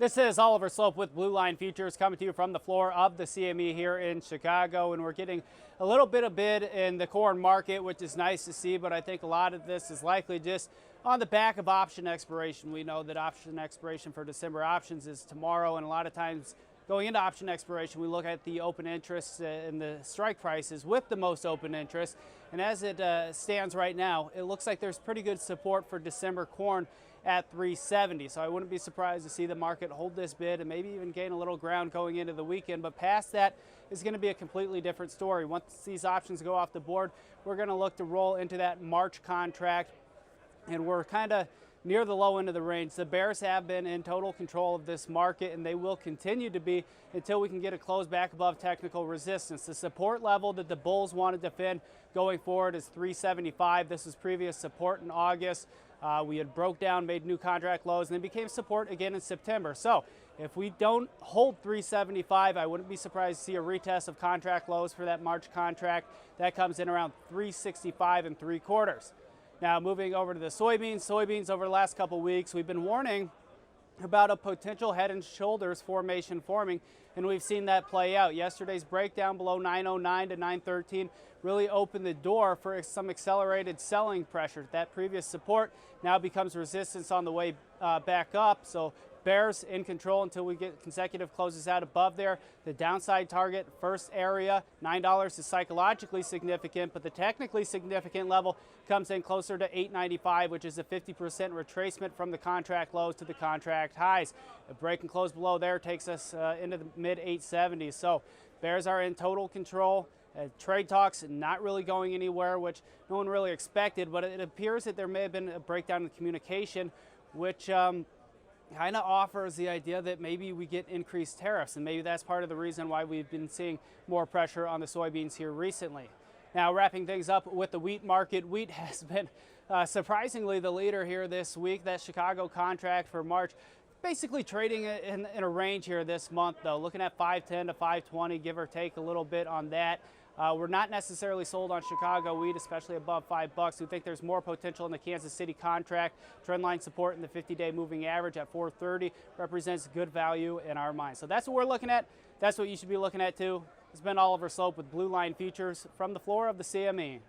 This is Oliver Slope with Blue Line Futures coming to you from the floor of the CME here in Chicago, and we're getting a little bit of bid in the corn market, which is nice to see, but I think a lot of this is likely just on the back of option expiration. We know that option expiration for December options is tomorrow, and a lot of times going into option expiration, we look at the open interest and the strike prices with the most open interest, and as it stands right now, it looks like there's pretty good support for December corn at 370. So I wouldn't be surprised to see the market hold this bid and maybe even gain a little ground going into the weekend. But past that is going to be a completely different story. Once these options go off the board, we're going to look to roll into that March contract, and we're kind of near the low end of the range. The bears have been in total control of this market, and they will continue to be until we can get a close back above technical resistance. The support level that the bulls want to defend going forward is 375. This is previous support in August. We had broke down, made new contract lows, and then became support again in September. So if we don't hold 375, I wouldn't be surprised to see a retest of contract lows for that March contract. That comes in around 365 3/4. Now moving over to the soybeans over the last couple weeks, we've been warning about a potential head and shoulders formation forming, and we've seen that play out. Yesterday's breakdown below 909 to 913 really opened the door for some accelerated selling pressure. That previous support now becomes resistance on the way back up. So bears in control until we get consecutive closes out above there. The downside target, first area, $9 is psychologically significant, but the technically significant level comes in closer to 895, which is a 50% retracement from the contract lows to the contract highs. A break and close below there takes us into the mid 870s. So bears are in total control. Trade talks not really going anywhere, which no one really expected, but it appears that there may have been a breakdown in communication, which kind of offers the idea that maybe we get increased tariffs, and maybe that's part of the reason why we've been seeing more pressure on the soybeans here recently. Now, wrapping things up with the wheat market, wheat has been surprisingly the leader here this week. That Chicago contract for March basically trading in a range here this month, though, looking at 510 to 520, give or take a little bit on that. We're not necessarily sold on Chicago wheat, especially above $5. We think there's more potential in the Kansas City contract. Trendline support in the 50-day moving average at 430 represents good value in our mind. So that's what we're looking at. That's what you should be looking at too. It's been Oliver Slope with Blue Line Futures from the floor of the CME.